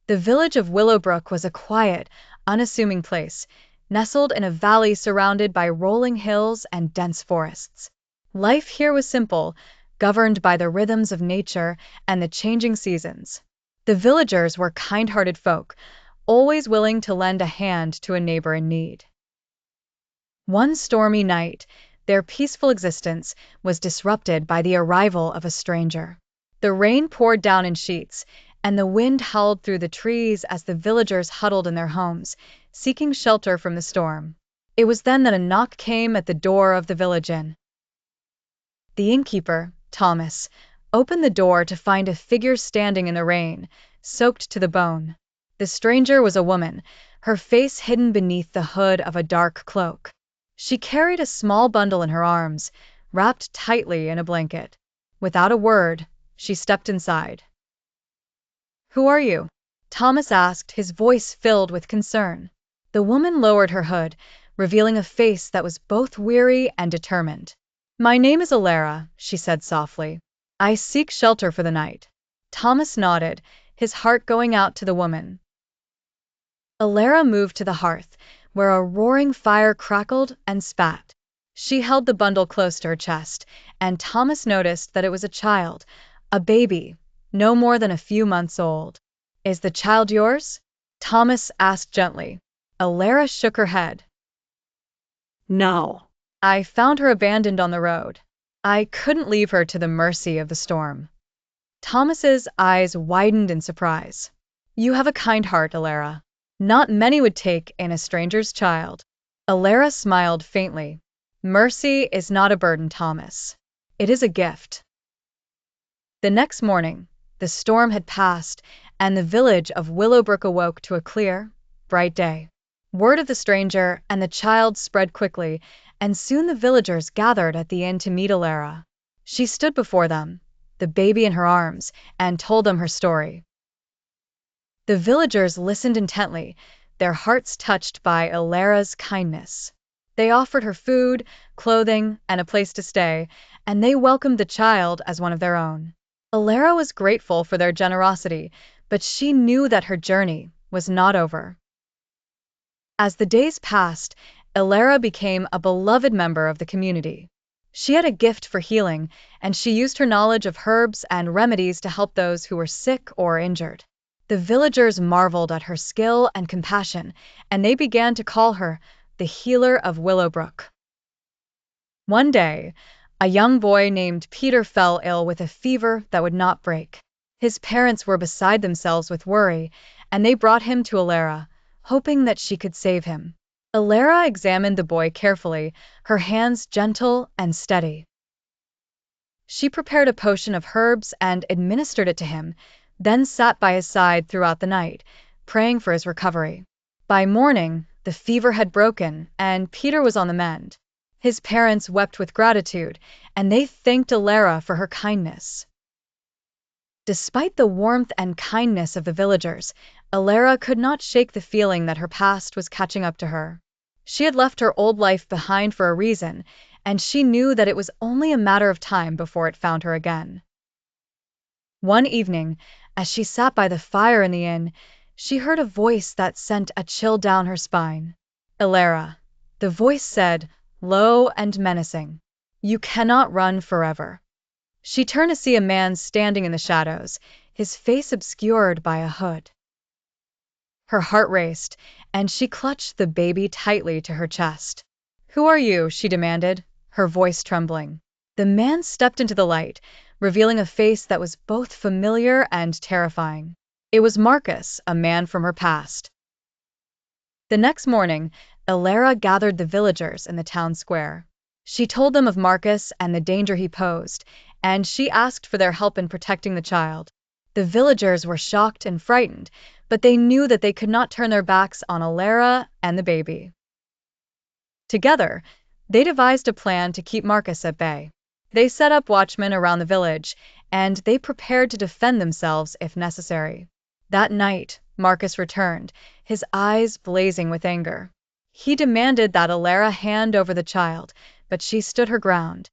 The village of Willowbrook was a quiet, unassuming place, nestled in a valley surrounded by rolling hills and dense forests. Life here was simple, governed by the rhythms of nature and the changing seasons. The villagers were kind-hearted folk, always willing to lend a hand to a neighbor in need. One stormy night, their peaceful existence was disrupted by the arrival of a stranger. The rain poured down in sheets, and the wind howled through the trees as the villagers huddled in their homes, seeking shelter from the storm. It was then that a knock came at the door of the village inn. The innkeeper, Thomas, opened the door to find a figure standing in the rain, soaked to the bone. The stranger was a woman, her face hidden beneath the hood of a dark cloak. She carried a small bundle in her arms, wrapped tightly in a blanket. Without a word, she stepped inside. "Who are you?" Thomas asked, his voice filled with concern. The woman lowered her hood, revealing a face that was both weary and determined. "My name is Alara," she said softly. "I seek shelter for the night." Thomas nodded, his heart going out to the woman. Alara moved to the hearth, where a roaring fire crackled and spat. She held the bundle close to her chest, and Thomas noticed that it was a child, a baby, no more than a few months old. "Is the child yours?" Thomas asked gently. Alara shook her head. "No. I found her abandoned on the road. I couldn't leave her to the mercy of the storm." Thomas's eyes widened in surprise. "You have a kind heart, Alara. Not many would take in a stranger's child." Alara smiled faintly. "Mercy is not a burden, Thomas. It is a gift." The next morning, the storm had passed, and the village of Willowbrook awoke to a clear, bright day. Word of the stranger and the child spread quickly, and soon the villagers gathered at the inn to meet Alara. She stood before them, the baby in her arms, and told them her story. The villagers listened intently, their hearts touched by Alara's kindness. They offered her food, clothing, and a place to stay, and they welcomed the child as one of their own. Alara was grateful for their generosity, but she knew that her journey was not over. As the days passed, Alara became a beloved member of the community. She had a gift for healing, and she used her knowledge of herbs and remedies to help those who were sick or injured. The villagers marveled at her skill and compassion, and they began to call her the Healer of Willowbrook. One day, a young boy named Peter fell ill with a fever that would not break. His parents were beside themselves with worry, and they brought him to Alara, hoping that she could save him. Alara examined the boy carefully, her hands gentle and steady. She prepared a potion of herbs and administered it to him, then sat by his side throughout the night, praying for his recovery. By morning, the fever had broken, and Peter was on the mend. His parents wept with gratitude, and they thanked Alara for her kindness. Despite the warmth and kindness of the villagers, Alara could not shake the feeling that her past was catching up to her. She had left her old life behind for a reason, and she knew that it was only a matter of time before it found her again. One evening, as she sat by the fire in the inn, she heard a voice that sent a chill down her spine. "Alara," the voice said, low and menacing. "You cannot run forever." She turned to see a man standing in the shadows, his face obscured by a hood. Her heart raced, and she clutched the baby tightly to her chest. "Who are you?" she demanded, her voice trembling. The man stepped into the light, revealing a face that was both familiar and terrifying. It was Marcus, a man from her past. The next morning, Alara gathered the villagers in the town square. She told them of Marcus and the danger he posed, and she asked for their help in protecting the child. The villagers were shocked and frightened, but they knew that they could not turn their backs on Alara and the baby. Together, they devised a plan to keep Marcus at bay. They set up watchmen around the village, and they prepared to defend themselves if necessary. That night, Marcus returned, his eyes blazing with anger. He demanded that Alara hand over the child, but she stood her ground.